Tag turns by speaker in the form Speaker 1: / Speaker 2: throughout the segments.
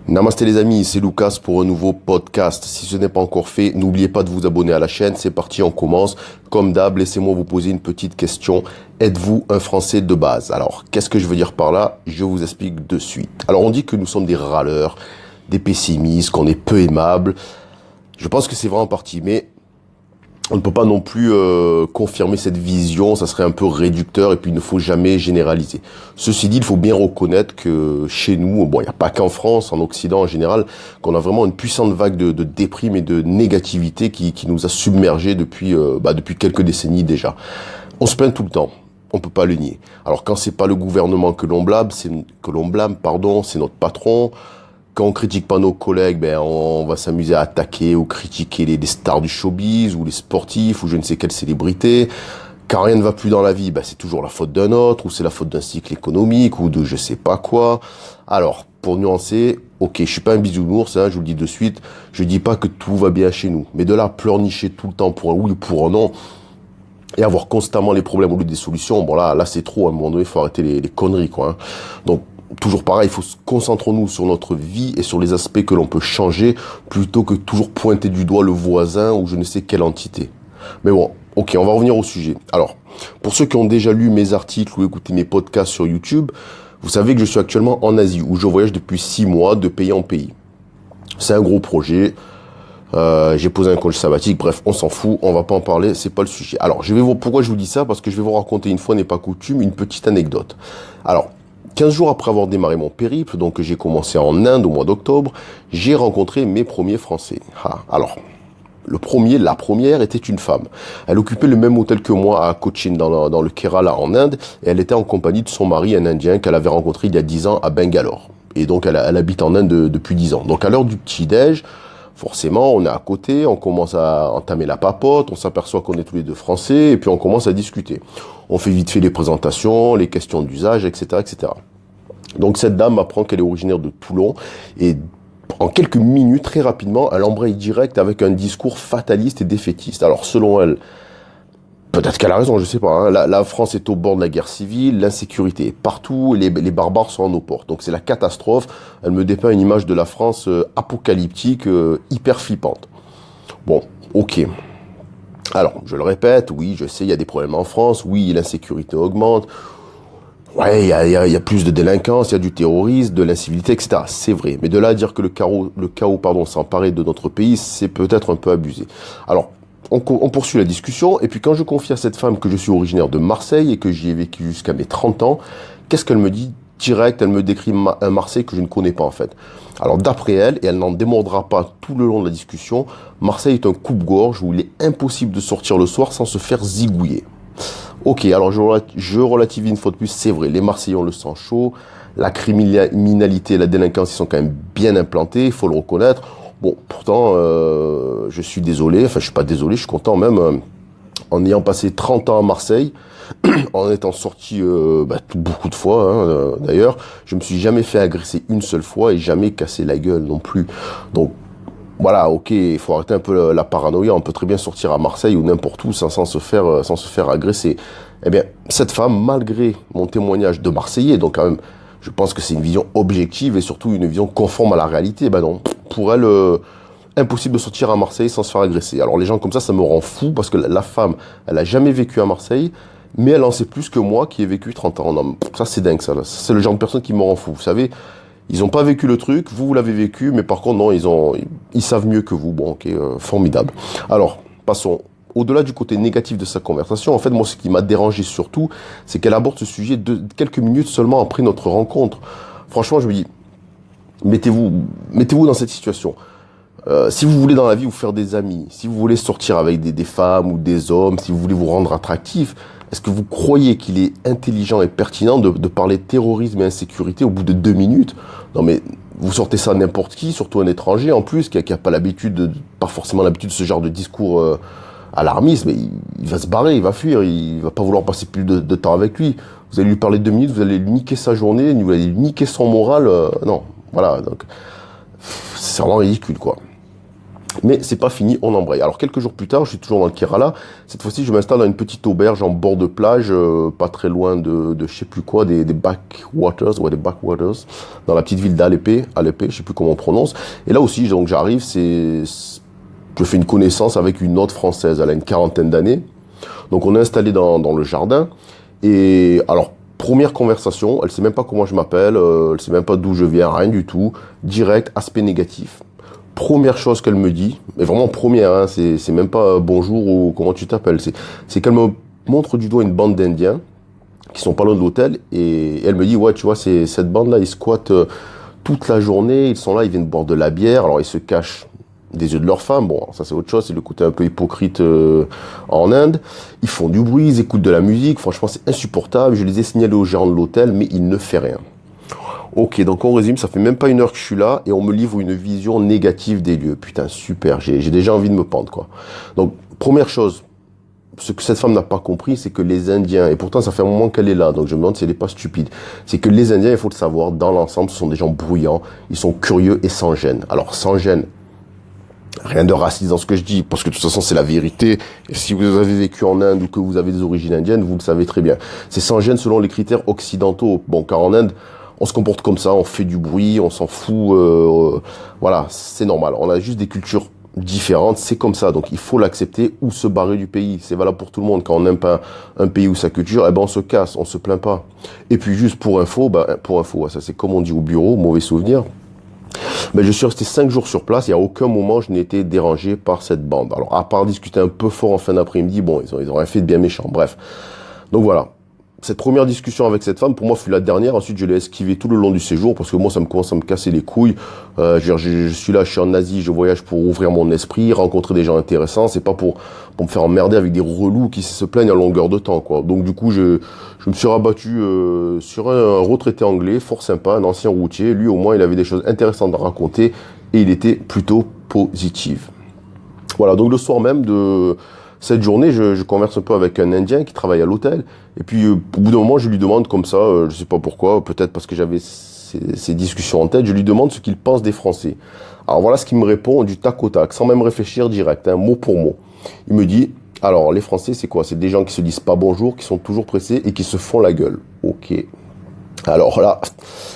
Speaker 1: Namasté les amis, c'est Lucas pour un nouveau podcast. Si ce n'est pas encore fait, n'oubliez pas de vous abonner à la chaîne. C'est parti, on commence. Comme d'hab, laissez-moi vous poser une petite question. Êtes-vous un Français de base? Alors, qu'est-ce que je veux dire par là? Je vous explique de suite. Alors, on dit que nous sommes des râleurs, des pessimistes, qu'on est peu aimables. Je pense que c'est vrai en partie, mais on ne peut pas non plus confirmer cette vision, ça serait un peu réducteur et puis il ne faut jamais généraliser. Ceci dit, il faut bien reconnaître que chez nous, bon, il n'y a pas qu'en France, en Occident en général, qu'on a vraiment une puissante vague de déprime et de négativité qui nous a submergés depuis quelques décennies déjà. On se plaint tout le temps. On peut pas le nier. Alors quand c'est pas le gouvernement que l'on blâme, c'est notre patron. Quand on critique pas nos collègues, on va s'amuser à attaquer ou critiquer les stars du showbiz ou les sportifs ou je ne sais quelle célébrité. Quand rien ne va plus dans la vie, c'est toujours la faute d'un autre ou c'est la faute d'un cycle économique ou de je sais pas quoi. Alors, pour nuancer, ok, je suis pas un bisounours, je vous le dis de suite, je dis pas que tout va bien chez nous. Mais de là, pleurnicher tout le temps pour un oui ou pour un non, et avoir constamment les problèmes au lieu des solutions, bon là c'est trop, à un moment donné, il faut arrêter les conneries, quoi. Donc, toujours pareil, il faut se concentrer sur notre vie et sur les aspects que l'on peut changer plutôt que toujours pointer du doigt le voisin ou je ne sais quelle entité. Mais bon, ok, on va revenir au sujet. Alors, pour ceux qui ont déjà lu mes articles ou écouté mes podcasts sur YouTube, vous savez que je suis actuellement en Asie où je voyage depuis 6 mois de pays en pays. C'est un gros projet. J'ai posé un congé sabbatique, bref, on s'en fout, on va pas en parler, c'est pas le sujet. Alors, pourquoi je vous dis ça? Parce que je vais vous raconter une fois n'est pas coutume, une petite anecdote. Alors, 15 jours après avoir démarré mon périple, donc j'ai commencé en Inde au mois d'octobre, j'ai rencontré mes premiers Français. Alors, la première était une femme. Elle occupait le même hôtel que moi à Cochin, dans le Kerala en Inde, et elle était en compagnie de son mari, un Indien qu'elle avait rencontré il y a 10 ans à Bangalore. Et donc, elle habite en Inde depuis 10 ans. Donc, à l'heure du petit-déj, forcément, on est à côté, on commence à entamer la papote, on s'aperçoit qu'on est tous les deux français, et puis on commence à discuter. On fait vite fait les présentations, les questions d'usage, etc., etc. Donc cette dame m'apprend qu'elle est originaire de Toulon, et en quelques minutes, très rapidement, elle embraye direct avec un discours fataliste et défaitiste. Alors selon elle, peut-être qu'elle a raison, je sais pas. La France est au bord de la guerre civile, l'insécurité est partout, et les barbares sont à nos portes. Donc c'est la catastrophe. Elle me dépeint une image de la France apocalyptique, hyper flippante. Bon, ok. Alors, je le répète, oui, je sais, il y a des problèmes en France, oui, l'insécurité augmente, ouais, il y a plus de délinquance, il y a du terrorisme, de l'incivilité, etc. C'est vrai. Mais de là à dire que le chaos, s'emparer de notre pays, c'est peut-être un peu abusé. Alors, on poursuit la discussion, et puis quand je confie à cette femme que je suis originaire de Marseille et que j'y ai vécu jusqu'à mes 30 ans, qu'est-ce qu'elle me dit? Direct, elle me décrit un Marseille que je ne connais pas en fait. Alors d'après elle, et elle n'en démordra pas tout le long de la discussion, Marseille est un coupe-gorge où il est impossible de sortir le soir sans se faire zigouiller. Ok, alors je relativise une fois de plus, c'est vrai, les Marseillais ont le sang chaud, la criminalité et la délinquance ils sont quand même bien implantés, il faut le reconnaître. Bon, pourtant, je suis désolé, enfin je suis pas désolé, je suis content même, en ayant passé 30 ans à Marseille, en étant sorti beaucoup de fois, d'ailleurs, je me suis jamais fait agresser une seule fois et jamais cassé la gueule non plus. Donc voilà, ok, il faut arrêter un peu la paranoïa. On peut très bien sortir à Marseille ou n'importe où sans se faire agresser. Eh bien, cette femme, malgré mon témoignage de Marseillais, donc quand même, je pense que c'est une vision objective et surtout une vision conforme à la réalité. Non, pour elle, impossible de sortir à Marseille sans se faire agresser. Alors les gens comme ça me rend fou parce que la femme, elle a jamais vécu à Marseille, mais elle en sait plus que moi qui ai vécu 30 ans. Non, ça c'est dingue ça. C'est le genre de personne qui me rend fou. Vous savez, ils ont pas vécu le truc, vous l'avez vécu, mais par contre non, ils savent mieux que vous. Bon, ok, formidable. Alors, passons. Au-delà du côté négatif de sa conversation, en fait, moi, ce qui m'a dérangé surtout, c'est qu'elle aborde ce sujet quelques minutes seulement après notre rencontre. Franchement, je me dis, mettez-vous dans cette situation. Si vous voulez dans la vie vous faire des amis, si vous voulez sortir avec des femmes ou des hommes, si vous voulez vous rendre attractif, est-ce que vous croyez qu'il est intelligent et pertinent de parler terrorisme et insécurité au bout de 2 minutes? Non mais vous sortez ça à n'importe qui, surtout un étranger en plus, qui a pas forcément l'habitude de ce genre de discours alarmiste, mais il va se barrer, il va fuir, il va pas vouloir passer plus de temps avec lui. Vous allez lui parler 2 minutes, vous allez lui niquer sa journée, vous allez lui niquer son moral, non, voilà, donc c'est vraiment ridicule quoi. Mais c'est pas fini, on embraye. Alors quelques jours plus tard, je suis toujours dans le Kerala. Cette fois-ci, je m'installe dans une petite auberge en bord de plage, pas très loin de je sais plus quoi, des backwaters, ouais, des backwaters, dans la petite ville d'Alépé, je sais plus comment on prononce. Et là aussi, donc j'arrive, je fais une connaissance avec une autre Française. Elle a une quarantaine d'années. Donc on est installé dans le jardin. Et alors, première conversation, elle sait même pas comment je m'appelle, elle sait même pas d'où je viens, rien du tout. Direct, aspect négatif. Première chose qu'elle me dit, mais vraiment première, hein, c'est même pas bonjour ou comment tu t'appelles, c'est qu'elle me montre du doigt une bande d'Indiens qui sont pas loin de l'hôtel et elle me dit ouais tu vois c'est cette bande là ils squattent toute la journée, ils sont là, ils viennent boire de la bière, alors ils se cachent des yeux de leur femme, bon ça c'est autre chose, c'est le côté un peu hypocrite en Inde, ils font du bruit, ils écoutent de la musique, franchement c'est insupportable, je les ai signalés au gérant de l'hôtel mais il ne fait rien. Ok, donc on résume, ça fait même pas une heure que je suis là et on me livre une vision négative des lieux. Putain, super, j'ai déjà envie de me pendre, quoi. Donc, première chose, ce que cette femme n'a pas compris, c'est que les Indiens, et pourtant ça fait un moment qu'elle est là, donc je me demande si elle n'est pas stupide, c'est que les Indiens, il faut le savoir, dans l'ensemble, ce sont des gens bruyants, ils sont curieux et sans gêne. Alors, sans gêne, rien de raciste dans ce que je dis, parce que de toute façon c'est la vérité, et si vous avez vécu en Inde ou que vous avez des origines indiennes, vous le savez très bien. C'est sans gêne selon les critères occidentaux, bon, car en Inde, on se comporte comme ça, on fait du bruit, on s'en fout, voilà, c'est normal. On a juste des cultures différentes, c'est comme ça, donc il faut l'accepter ou se barrer du pays. C'est valable pour tout le monde. Quand on n'aime pas un pays ou sa culture, eh ben on se casse, on se plaint pas. Et puis juste pour info, ça c'est comme on dit au bureau, mauvais souvenir. Ben, je suis resté 5 jours sur place et à aucun moment je n'ai été dérangé par cette bande. Alors à part discuter un peu fort en fin d'après-midi, bon ils ont rien fait de bien méchant, bref. Donc voilà. Cette première discussion avec cette femme, pour moi, fut la dernière. Ensuite, je l'ai esquivée tout le long du séjour parce que moi, ça me commence à me casser les couilles. Je suis là, je suis en Asie, je voyage pour ouvrir mon esprit, rencontrer des gens intéressants. C'est pas pour me faire emmerder avec des relous qui se plaignent à longueur de temps, quoi. Donc, du coup, je me suis rabattu sur un retraité anglais, fort sympa, un ancien routier. Lui, au moins, il avait des choses intéressantes à raconter et il était plutôt positif. Voilà, donc le soir même de cette journée, je converse un peu avec un Indien qui travaille à l'hôtel. Et puis, au bout d'un moment, je lui demande comme ça, je sais pas pourquoi, peut-être parce que j'avais ces discussions en tête, je lui demande ce qu'il pense des Français. Alors voilà ce qu'il me répond du tac au tac, sans même réfléchir direct, hein, mot pour mot. Il me dit, alors les Français, c'est quoi? C'est des gens qui se disent pas bonjour, qui sont toujours pressés et qui se font la gueule. Ok. Alors là,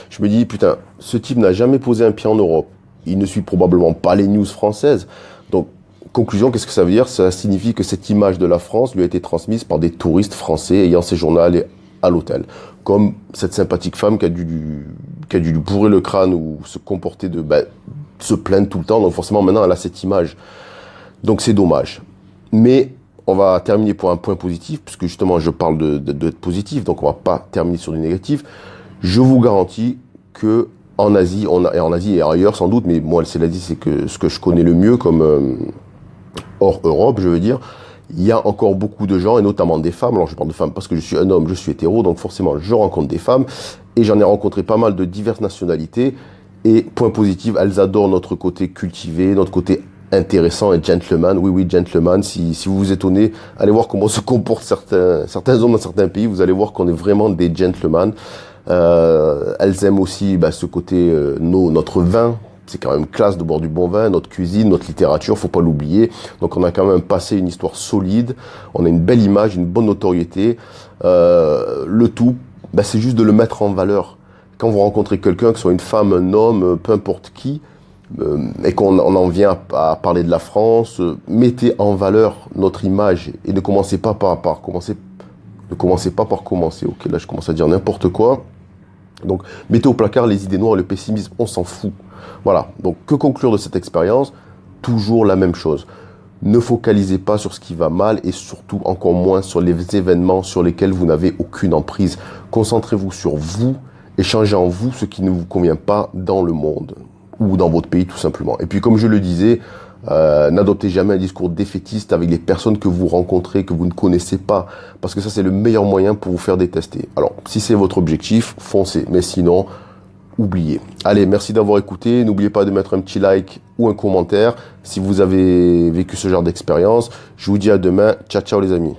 Speaker 1: je me dis, putain, ce type n'a jamais posé un pied en Europe. Il ne suit probablement pas les news françaises. Donc, conclusion, qu'est-ce que ça veut dire? Ça signifie que cette image de la France lui a été transmise par des touristes français ayant séjourné à l'hôtel. Comme cette sympathique femme qui a dû lui bourrer le crâne ou se comporter se plaindre tout le temps. Donc forcément, maintenant, elle a cette image. Donc c'est dommage. Mais on va terminer pour un point positif, puisque justement, je parle d'être positif, donc on va pas terminer sur du négatif. Je vous garantis que en Asie, en Asie et ailleurs sans doute, mais moi, c'est l'Asie, c'est que ce que je connais le mieux comme hors Europe, je veux dire, il y a encore beaucoup de gens, et notamment des femmes. Alors je parle de femmes parce que je suis un homme, je suis hétéro, donc forcément je rencontre des femmes, et j'en ai rencontré pas mal de diverses nationalités, et point positif, elles adorent notre côté cultivé, notre côté intéressant et gentleman. Oui, gentleman, si vous vous étonnez, allez voir comment se comportent certains hommes dans certains pays, vous allez voir qu'on est vraiment des gentlemen. Elles aiment aussi ce côté, notre vin. C'est quand même classe de boire du bon vin, notre cuisine, notre littérature, faut pas l'oublier. Donc on a quand même passé une histoire solide, on a une belle image, une bonne notoriété. Le tout, c'est juste de le mettre en valeur. Quand vous rencontrez quelqu'un, que ce soit une femme, un homme, peu importe qui, et qu'on en vient à parler de la France, mettez en valeur notre image et ne commencez pas par commencer. Ne commencez pas par commencer. Ok, là je commence à dire n'importe quoi. Donc mettez au placard les idées noires et le pessimisme, on s'en fout. Voilà, donc que conclure de cette expérience? Toujours la même chose. Ne focalisez pas sur ce qui va mal et surtout encore moins sur les événements sur lesquels vous n'avez aucune emprise. Concentrez-vous sur vous et changez en vous ce qui ne vous convient pas dans le monde ou dans votre pays tout simplement. Et puis comme je le disais, n'adoptez jamais un discours défaitiste avec les personnes que vous rencontrez, que vous ne connaissez pas, parce que ça c'est le meilleur moyen pour vous faire détester. Alors si c'est votre objectif, foncez, mais sinon, oubliez. Allez, merci d'avoir écouté, n'oubliez pas de mettre un petit like ou un commentaire si vous avez vécu ce genre d'expérience. Je vous dis à demain, ciao ciao les amis.